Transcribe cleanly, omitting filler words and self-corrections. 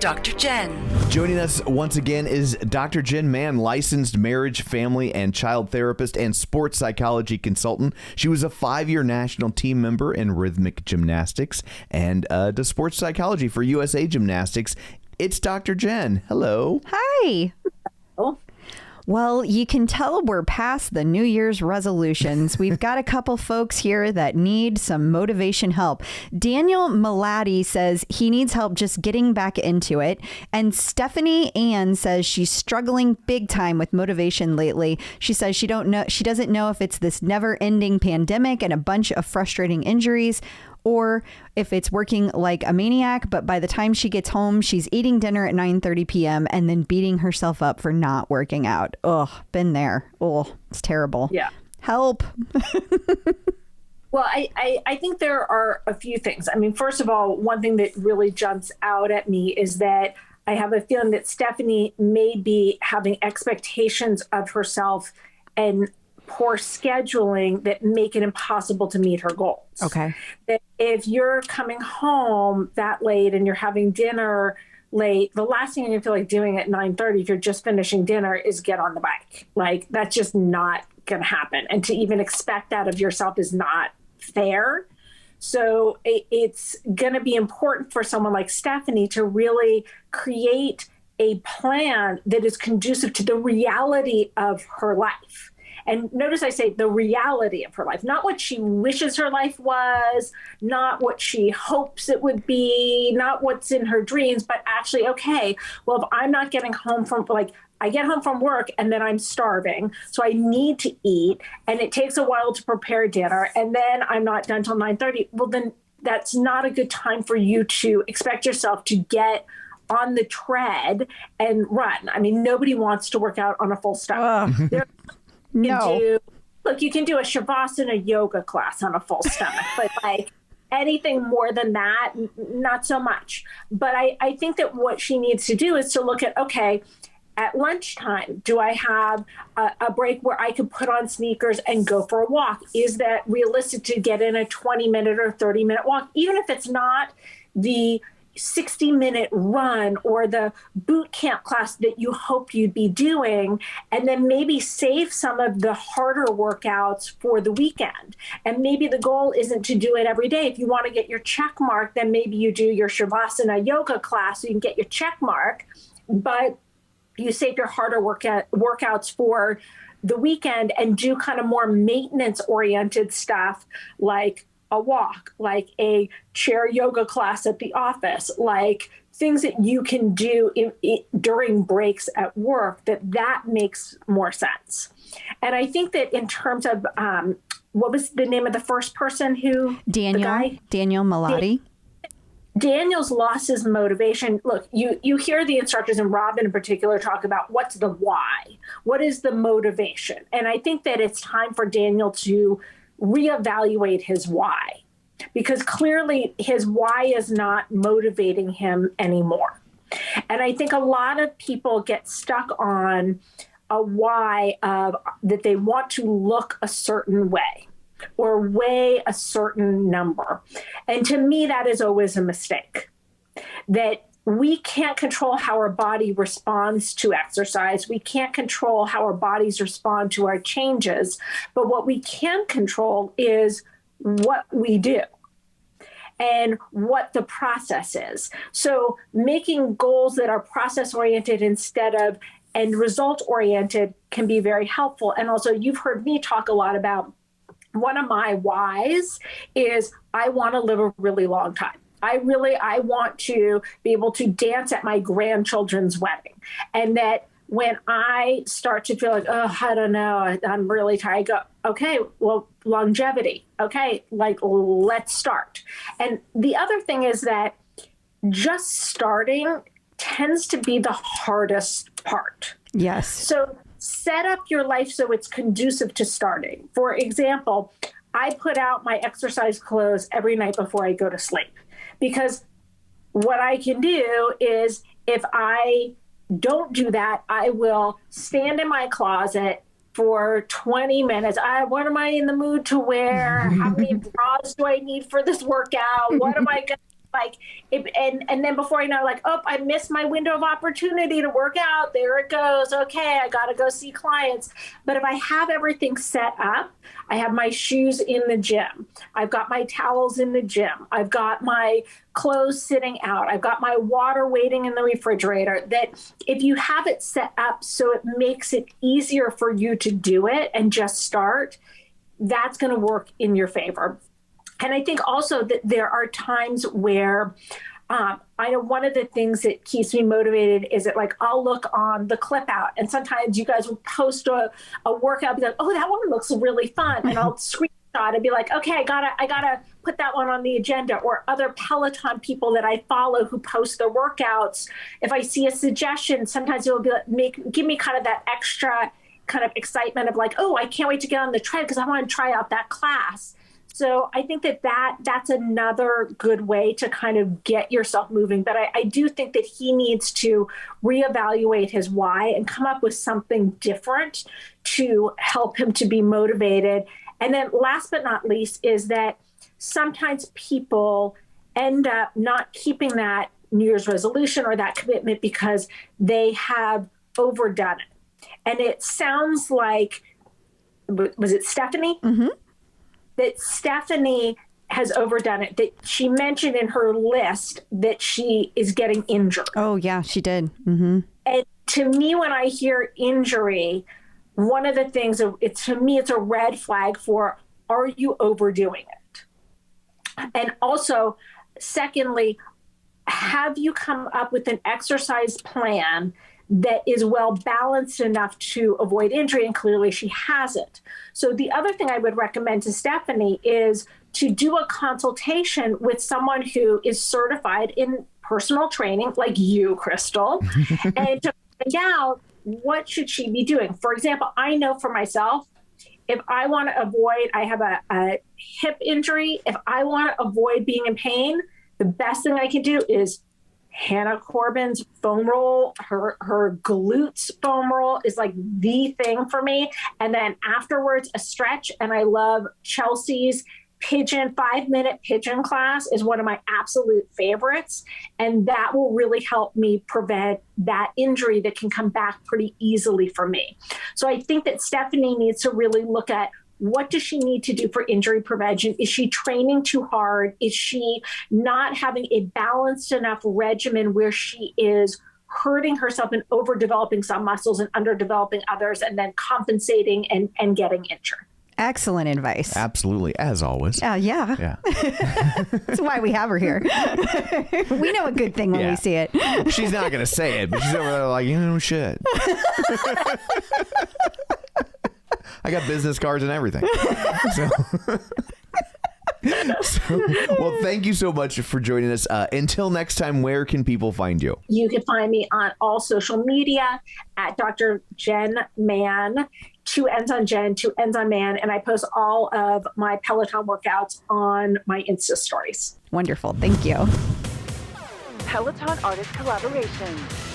Dr. Jenn. Joining us once again is Dr. Jenn Mann, licensed marriage, family, and child therapist and sports psychology consultant. She was a 5-year national team member in rhythmic gymnastics and does sports psychology for USA Gymnastics. It's Dr. Jenn. Hello. Hi. Oh. Well, you can tell we're past the New Year's resolutions. We've got a couple folks here that need some motivation help. Daniel Malati says he needs help just getting back into it. And Stephanie Ann says she's struggling big time with motivation lately. She says she doesn't know if it's this never-ending pandemic and a bunch of frustrating injuries, or if it's working like a maniac, but by the time she gets home, she's eating dinner at 9:30 p.m. and then beating herself up for not working out. Ugh, been there. Oh, it's terrible. Yeah. Help. Well, I think there are a few things. I mean, first of all, one thing that really jumps out at me is that I have a feeling that Stephanie may be having expectations of herself and poor scheduling that make it impossible to meet her goals. Okay. That if you're coming home that late and you're having dinner late, the last thing you feel like doing at 9:30 if you're just finishing dinner is get on the bike. Like, that's just not going to happen. And to even expect that of yourself is not fair. So it's going to be important for someone like Stephanie to really create a plan that is conducive to the reality of her life. And notice I say the reality of her life, not what she wishes her life was, not what she hopes it would be, not what's in her dreams, but actually, okay, well, if I'm not getting home from, I get home from work and then I'm starving, so I need to eat, and it takes a while to prepare dinner, and then I'm not done till 9:30. Well, then that's not a good time for you to expect yourself to get on the tread and run. I mean, nobody wants to work out on a full stomach. No. You can do a Shavasana yoga class on a full stomach, but anything more than that, not so much. But I think that what she needs to do is to look at, okay, at lunchtime, do I have a break where I could put on sneakers and go for a walk? Is that realistic to get in a 20-minute or 30-minute walk, even if it's not the 60-minute run or the boot camp class that you hoped you'd be doing, and then maybe save some of the harder workouts for the weekend. And maybe the goal isn't to do it every day. If you want to get your check mark, then maybe you do your Shavasana yoga class so you can get your check mark, but you save your harder workouts for the weekend and do kind of more maintenance-oriented stuff like a walk, like a chair yoga class at the office, like things that you can do during breaks at work, that makes more sense. And I think that in terms of, what was the name of the first person who? Daniel Malati. Daniel's lost his motivation. Look, you hear the instructors, and Robin in particular, talk about what's the why? What is the motivation? And I think that it's time for Daniel to reevaluate his why, because clearly his why is not motivating him anymore. And I think a lot of people get stuck on a why of that they want to look a certain way or weigh a certain number. And to me, that is always a mistake. That we can't control how our body responds to exercise. We can't control how our bodies respond to our changes. But what we can control is what we do and what the process is. So making goals that are process-oriented instead of end result-oriented can be very helpful. And also, you've heard me talk a lot about one of my whys is I want to live a really long time. I want to be able to dance at my grandchildren's wedding. And that when I start to feel like, oh, I don't know, I'm really tired, I go, okay, well, longevity. Okay, let's start. And the other thing is that just starting tends to be the hardest part. Yes. So set up your life so it's conducive to starting. For example, I put out my exercise clothes every night before I go to sleep. Because what I can do is if I don't do that, I will stand in my closet for 20 minutes. What am I in the mood to wear? How many bras do I need for this workout? What am I going to Like, and then before you know, like, oh, I missed my window of opportunity to work out. There it goes. Okay, I got to go see clients. But if I have everything set up, I have my shoes in the gym. I've got my towels in the gym. I've got my clothes sitting out. I've got my water waiting in the refrigerator. That if you have it set up so it makes it easier for you to do it and just start, that's going to work in your favor. And I think also that there are times where I know one of the things that keeps me motivated is that, like, I'll look on the Clip Out, and sometimes you guys will post a workout, be like, oh, that one looks really fun. And I'll screenshot and be like, okay, I gotta put that one on the agenda. Or other Peloton people that I follow who post their workouts. If I see a suggestion, sometimes it'll be like, give me kind of that extra kind of excitement of like, oh, I can't wait to get on the tread because I want to try out that class. So I think that's another good way to kind of get yourself moving. But I do think that he needs to reevaluate his why and come up with something different to help him to be motivated. And then last but not least is that sometimes people end up not keeping that New Year's resolution or that commitment because they have overdone it. And it sounds like, was it Stephanie? Mm-hmm. That Stephanie has overdone it, that she mentioned in her list that she is getting injured. Oh, yeah, she did. Mm-hmm. And to me, when I hear injury, one of the things, it's a red flag for, are you overdoing it? And also, secondly, have you come up with an exercise plan that is well balanced enough to avoid injury? And clearly she hasn't. So the other thing I would recommend to Stephanie is to do a consultation with someone who is certified in personal training, like you, Crystal, and to find out what should she be doing. For example, I know for myself, if I want to avoid, I have a hip injury. If I want to avoid being in pain, the best thing I can do is Hannah Corbin's foam roll. Her glutes foam roll is like the thing for me. And then afterwards, a stretch. And I love Chelsea's 5-minute pigeon class is one of my absolute favorites. And that will really help me prevent that injury that can come back pretty easily for me. So I think that Stephanie needs to really look at, what does she need to do for injury prevention? Is she training too hard? Is she not having a balanced enough regimen where she is hurting herself and overdeveloping some muscles and underdeveloping others, and then compensating and getting injured? Excellent advice. Absolutely, as always. Yeah. That's why we have her here. We know a good thing when we see it. She's not going to say it, but she's over there like, shit. I got business cards and everything. Well, thank you so much for joining us. Until next time, where can people find you? You can find me on all social media at Dr. Jenn Mann, 2 N's on Jen, 2 N's on Mann, and I post all of my Peloton workouts on my Insta stories. Wonderful. Thank you. Peloton Artist Collaborations.